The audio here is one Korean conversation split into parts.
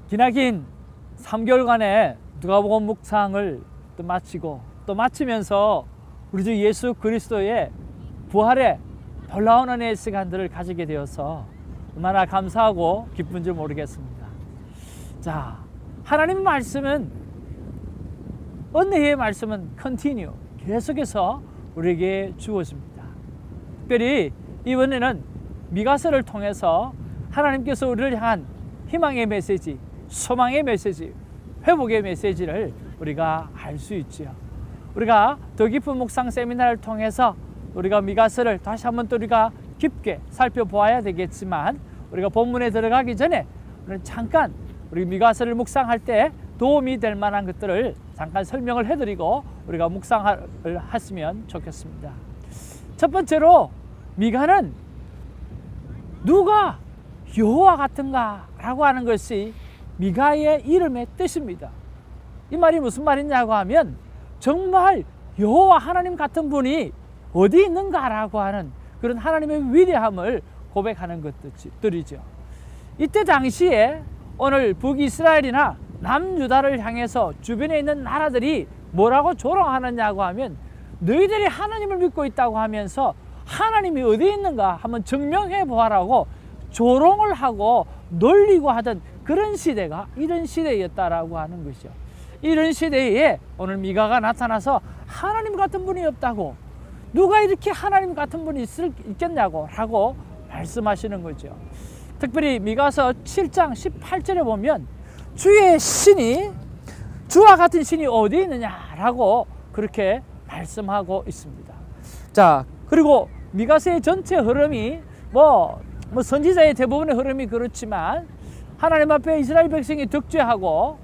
기나긴 3개월간의 누가복음 묵상을 또 마치고 또 마치면서 우리 주 예수 그리스도의 부활의 놀라운 은혜의 시간들을 가지게 되어서 얼마나 감사하고 기쁜 줄 모르겠습니다. 자, 하나님 말씀은, 은혜의 말씀은 continue, 계속해서 우리에게 주어집니다. 특별히 이번에는 미가서를 통해서 하나님께서 우리를 향한 희망의 메시지, 소망의 메시지, 회복의 메시지를 우리가 알 수 있지요. 우리가 더 깊은 묵상 세미나를 통해서 우리가 미가서를 다시 한번 또 우리가 깊게 살펴보아야 되겠지만, 우리가 본문에 들어가기 전에 우리는 잠깐 우리 미가서를 묵상할 때 도움이 될 만한 것들을 잠깐 설명을 해드리고 우리가 묵상을 했으면 좋겠습니다. 첫 번째로, 미가는 누가 여호와 같은가 라고 하는 것이 미가의 이름의 뜻입니다. 이 말이 무슨 말이냐고 하면, 정말 여호와 하나님 같은 분이 어디 있는가 라고 하는 그런 하나님의 위대함을 고백하는 것들이죠. 이때 당시에 오늘 북이스라엘이나 남유다를 향해서 주변에 있는 나라들이 뭐라고 조롱하느냐고 하면, 너희들이 하나님을 믿고 있다고 하면서 하나님이 어디 있는가 한번 증명해 보아라고 조롱을 하고 놀리고 하던 그런 시대가 이런 시대였다라고 하는 것이죠. 이런 시대에 오늘 미가가 나타나서 하나님 같은 분이 없다고, 누가 이렇게 하나님 같은 분이 있겠냐고 라고 말씀하시는 거죠. 특별히 미가서 7장 18절에 보면 주의 신이, 주와 같은 신이 어디 있느냐라고 그렇게 말씀하고 있습니다. 자, 그리고 미가서의 전체 흐름이 뭐 선지자의 대부분의 흐름이 그렇지만, 하나님 앞에 이스라엘 백성이 득죄하고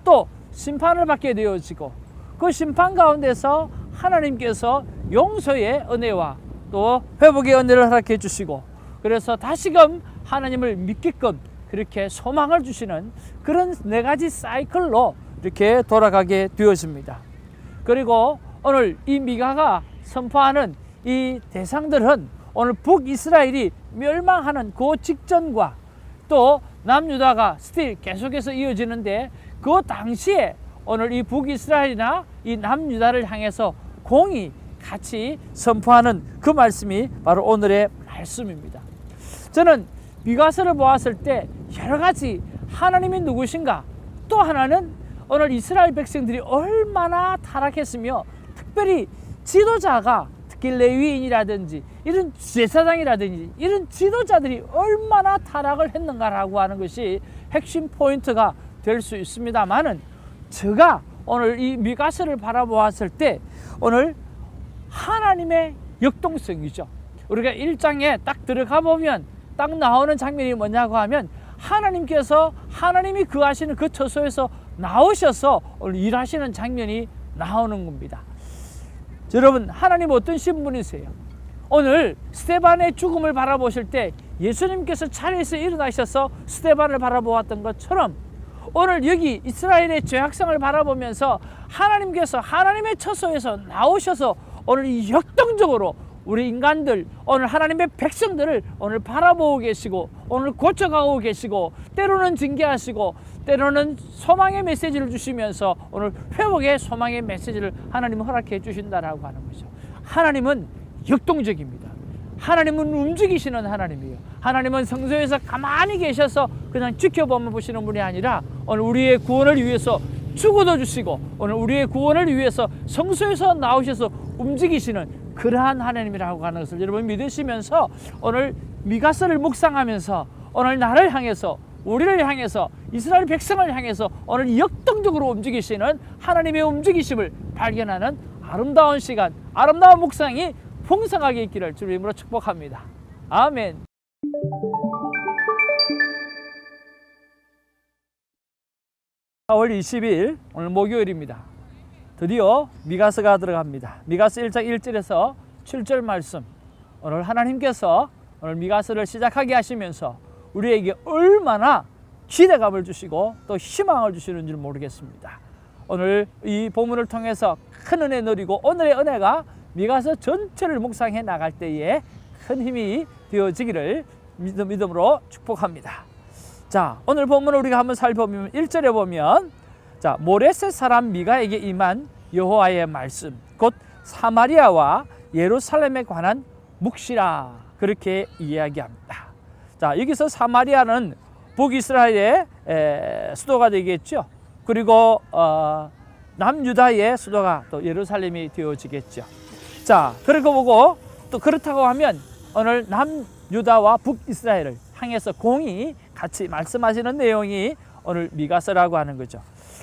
또 심판을 받게 되어지고, 그 심판 가운데서 하나님께서 용서의 은혜와 또 회복의 은혜를 허락해 주시고, 그래서 다시금 하나님을 믿게끔 그렇게 소망을 주시는 그런 네 가지 사이클로 이렇게 돌아가게 되어집니다. 그리고 오늘 이 미가가 선포하는 이 대상들은 오늘 북이스라엘이 멸망하는 그 직전과 또 남유다가 스틸 계속해서 이어지는데, 그 당시에 오늘 이 북이스라엘이나 이 남유다를 향해서 공이 같이 선포하는 그 말씀이 바로 오늘의 말씀입니다. 저는 미가서를 보았을 때 여러 가지 하나님이 누구신가, 또 하나는 오늘 이스라엘 백성들이 얼마나 타락했으며, 특별히 지도자가, 특히 레위인이라든지 이런 제사장이라든지 이런 지도자들이 얼마나 타락을 했는가라고 하는 것이 핵심 포인트가 될 수 있습니다만은, 제가 오늘 이 미가서를 바라보았을 때 오늘 하나님의 역동성이죠. 우리가 1장에 딱 들어가 보면 딱 나오는 장면이 뭐냐고 하면, 하나님께서, 하나님이 거하시는 그 처소에서 나오셔서 오늘 일하시는 장면이 나오는 겁니다. 여러분, 하나님 어떤 신분이세요? 오늘 스데반의 죽음을 바라보실 때 예수님께서 차례에서 일어나셔서 스데반을 바라보았던 것처럼, 오늘 여기 이스라엘의 죄악성을 바라보면서 하나님께서 하나님의 처소에서 나오셔서 오늘 이 역동적으로 우리 인간들, 오늘 하나님의 백성들을 오늘 바라보고 계시고, 오늘 고쳐가고 계시고, 때로는 징계하시고, 때로는 소망의 메시지를 주시면서 오늘 회복의 소망의 메시지를 하나님은 허락해 주신다라고 하는 거죠. 하나님은 역동적입니다. 하나님은 움직이시는 하나님이에요. 하나님은 성소에서 가만히 계셔서 그냥 지켜보면 보시는 분이 아니라, 오늘 우리의 구원을 위해서 죽어도 주시고, 오늘 우리의 구원을 위해서 성소에서 나오셔서 움직이시는 그러한 하나님이라고 하는 것을 여러분 믿으시면서, 오늘 미가서를 묵상하면서 오늘 나를 향해서, 우리를 향해서, 이스라엘 백성을 향해서 오늘 역동적으로 움직이시는 하나님의 움직이심을 발견하는 아름다운 시간, 아름다운 묵상이 풍성하게 있기를 주의 이름으로 축복합니다. 아멘. 4월 20일 오늘 목요일입니다. 드디어 미가서가 들어갑니다. 미가서 1장 1절에서 7절 말씀, 오늘 하나님께서 오늘 미가서를 시작하게 하시면서 우리에게 얼마나 기대감을 주시고 또 희망을 주시는 줄 모르겠습니다. 오늘 이 본문을 통해서 큰 은혜 누리고, 오늘의 은혜가 미가서 전체를 묵상해 나갈 때에 큰 힘이 되어지기를 믿음으로 축복합니다. 자, 오늘 본문을 우리가 한번 살펴보면 1절에 보면 자, 모레셋 사람 미가에게 임한 여호와의 말씀 곧 사마리아와 예루살렘에 관한 묵시라 그렇게 이야기합니다. 자, 여기서 사마리아는 북이스라엘의 수도가 되겠죠. 그리고 남유다의 수도가 또 예루살렘이 되어지겠죠. 자, 그렇게 보고 또 그렇다고 하면 오늘 남유다와 북이스라엘을 향해서 공이 같이 말씀하시는 내용이 오늘 미가서라고 하는 거죠.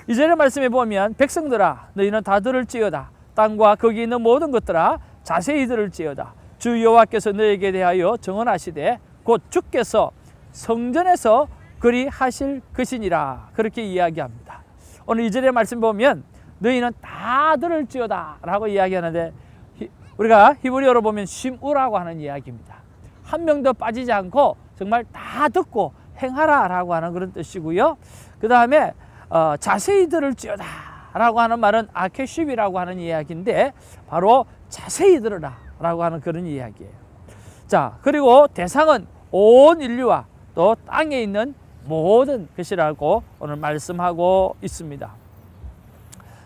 이전의 말씀에 보면 백성들아 너희는 다 들을지어다 땅과 거기 있는 모든 것들아 자세히 들을지어다 주 여호와께서 너에게 대하여 정언하시되 곧 주께서 성전에서 그리 하실 것이니라 그렇게 이야기합니다. 오늘 이전의 말씀 보면 너희는 다 들을지어다 라고 이야기하는데 우리가 히브리어로 보면 심우라고 하는 이야기입니다. 한 명도 빠지지 않고 정말 다 듣고 행하라 라고 하는 그런 뜻이고요. 그 다음에 자세히 들을지어다 라고 하는 말은 아케쉽이라고 하는 이야기인데 바로 자세히 들으라 라고 하는 그런 이야기예요. 자, 그리고 대상은 온 인류와 또 땅에 있는 모든 것이라고 오늘 말씀하고 있습니다.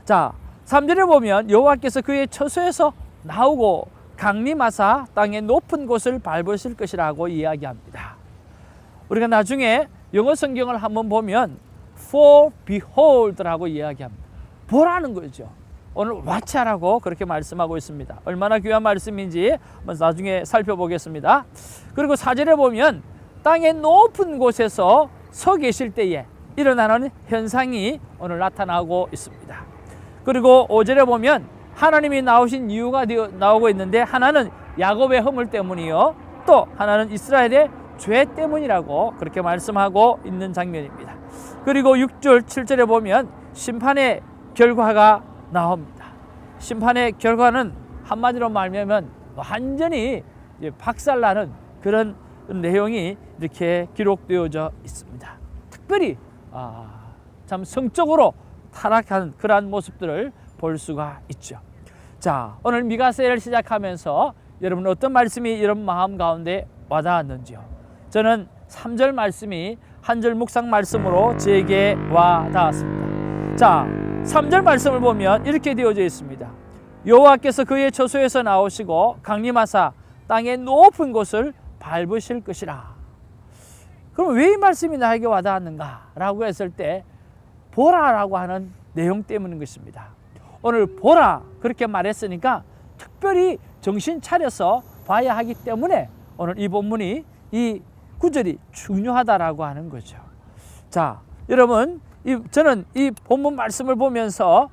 자, 3절에 보면 여호와께서 그의 처소에서 나오고 강림하사 땅의 높은 곳을 밟으실 것이라고 이야기합니다. 우리가 나중에 영어 성경을 한번 보면 for behold라고 이야기합니다. 보라는 거죠. 오늘 watch라고 그렇게 말씀하고 있습니다. 얼마나 귀한 말씀인지 한번 나중에 살펴보겠습니다. 그리고 4절에 보면 땅의 높은 곳에서 서 계실 때에 일어나는 현상이 오늘 나타나고 있습니다. 그리고 5절에 보면 하나님이 나오신 이유가 나오고 있는데 하나는 야곱의 허물 때문이요 또 하나는 이스라엘의 죄 때문이라고 그렇게 말씀하고 있는 장면입니다. 그리고 6절 7절에 보면 심판의 결과가 나옵니다. 심판의 결과는 한마디로 말하면 완전히 박살나는 그런 내용이 이렇게 기록되어져 있습니다. 특별히 참 성적으로 타락한 그러한 모습들을 볼 수가 있죠. 자, 오늘 미가서를 시작하면서 여러분 어떤 말씀이 여러분 마음 가운데 와닿았는지요? 저는 3절 말씀이 한 절 묵상 말씀으로 제게 와닿았습니다. 자, 3절 말씀을 보면 이렇게 되어져 있습니다. 여호와께서 그의 처소에서 나오시고 강림하사 땅의 높은 곳을 밟으실 것이라. 그럼 왜 이 말씀이 나에게 와닿았는가? 라고 했을 때 보라라고 하는 내용 때문인 것입니다. 오늘 보라 그렇게 말했으니까 특별히 정신 차려서 봐야 하기 때문에 오늘 이 본문이 이 구절이 중요하다라고 하는 거죠. 자, 여러분 저는 이 본문 말씀을 보면서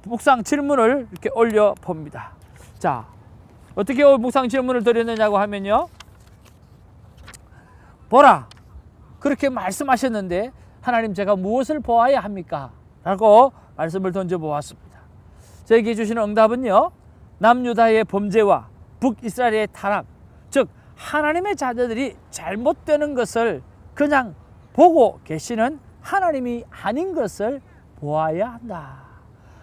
묵상 질문을 이렇게 올려 봅니다. 자, 어떻게 묵상 질문을 드렸느냐고 하면요, 보라 그렇게 말씀하셨는데 하나님 제가 무엇을 보아야 합니까? 라고 말씀을 던져보았습니다. 저에게 주시는 응답은요, 남유다의 범죄와 북이스라엘의 타락, 즉 하나님의 자녀들이 잘못되는 것을 그냥 보고 계시는 하나님이 아닌 것을 보아야 한다.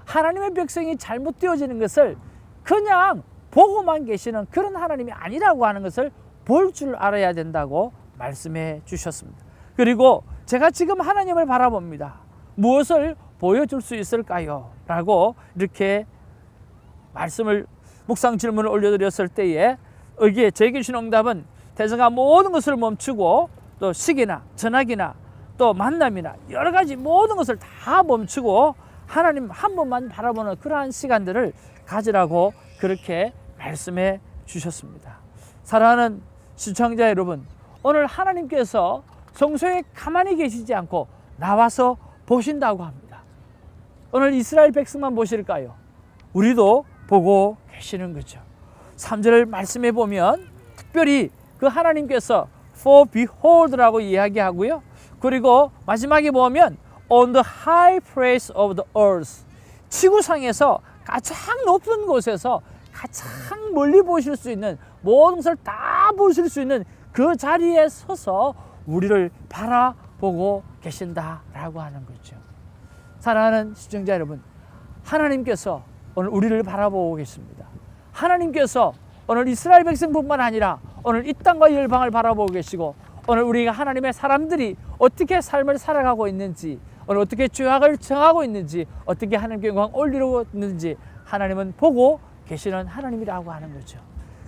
하나님의 백성이 잘못되어지는 것을 그냥 보고만 계시는 그런 하나님이 아니라고 하는 것을 볼 줄 알아야 된다고 말씀해 주셨습니다. 그리고 제가 지금 하나님을 바라봅니다. 무엇을 보여줄 수 있을까요? 라고 이렇게 말씀을 묵상 질문을 올려드렸을 때에 여기에 제게 주신 응답은 대성아 모든 것을 멈추고 또 시기나 전화기나 또 만남이나 여러 가지 모든 것을 다 멈추고 하나님 한 번만 바라보는 그러한 시간들을 가지라고 그렇게 말씀해 주셨습니다. 사랑하는 시청자 여러분, 오늘 하나님께서 성소에 가만히 계시지 않고 나와서 보신다고 합니다. 오늘 이스라엘 백성만 보실까요? 우리도 보고 계시는 거죠. 3절 말씀해 보면 특별히 그 하나님께서 for behold라고 이야기하고요. 그리고 마지막에 보면 on the high place of the earth, 지구상에서 가장 높은 곳에서 가장 멀리 보실 수 있는 모든 것을 다 보실 수 있는 그 자리에 서서 우리를 바라보고 계신다라고 하는 거죠. 사랑하는 시청자 여러분, 하나님께서 오늘 우리를 바라보고 계십니다. 하나님께서 오늘 이스라엘 백성뿐만 아니라 오늘 이 땅과 열방을 바라보고 계시고 오늘 우리가 하나님의 사람들이 어떻게 삶을 살아가고 있는지, 오늘 어떻게 죄악을 정하고 있는지, 어떻게 하나님께 영광 올리고 있는지 하나님은 보고 계시는 하나님이라고 하는 거죠.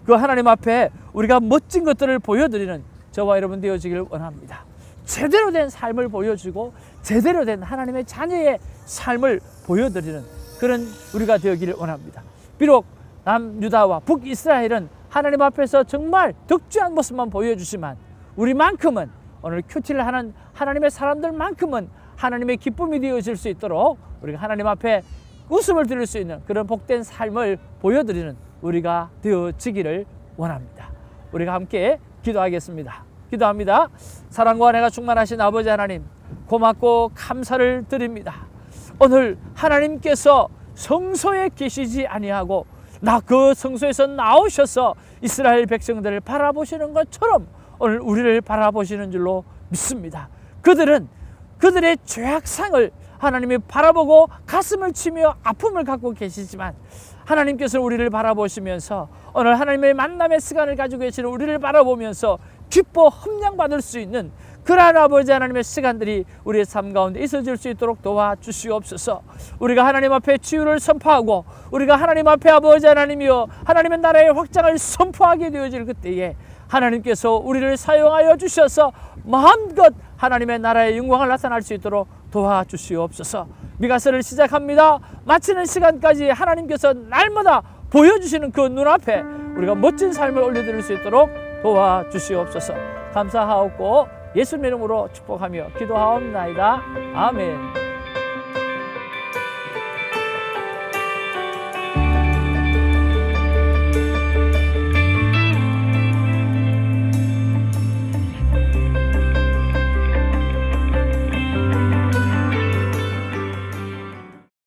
그 하나님 앞에 우리가 멋진 것들을 보여드리는 저와 여러분 되어지기를 원합니다. 제대로 된 삶을 보여주고 제대로 된 하나님의 자녀의 삶을 보여드리는 그런 우리가 되어기를 원합니다. 비록 남유다와 북이스라엘은 하나님 앞에서 정말 덕주한 모습만 보여주지만 우리만큼은 오늘 큐티를 하는 하나님의 사람들만큼은 하나님의 기쁨이 되어질 수 있도록 우리가 하나님 앞에 웃음을 드릴 수 있는 그런 복된 삶을 보여드리는 우리가 되어지기를 원합니다. 우리가 함께 기도하겠습니다. 기도합니다. 사랑과 은혜가 충만하신 아버지 하나님, 고맙고 감사를 드립니다. 오늘 하나님께서 성소에 계시지 아니하고 그 성소에서 나오셔서 이스라엘 백성들을 바라보시는 것처럼 오늘 우리를 바라보시는 줄로 믿습니다. 그들은 그들의 죄악상을 하나님이 바라보고 가슴을 치며 아픔을 갖고 계시지만 하나님께서 우리를 바라보시면서 오늘 하나님의 만남의 시간을 가지고 계시는 우리를 바라보면서 기뻐 흠량받을 수 있는 그러한 아버지 하나님의 시간들이 우리의 삶 가운데 있어질 수 있도록 도와주시옵소서. 우리가 하나님 앞에 치유를 선포하고 우리가 하나님 앞에 아버지 하나님이여 하나님의 나라의 확장을 선포하게 되어질 그때에 하나님께서 우리를 사용하여 주셔서 마음껏 하나님의 나라의 영광을 나타날 수 있도록 도와주시옵소서. 미가서를 시작합니다. 마치는 시간까지 하나님께서 날마다 보여주시는 그 눈앞에 우리가 멋진 삶을 올려드릴 수 있도록 도와주시옵소서. 감사하옵고 예수님 이름으로 축복하며 기도하옵나이다. 아멘.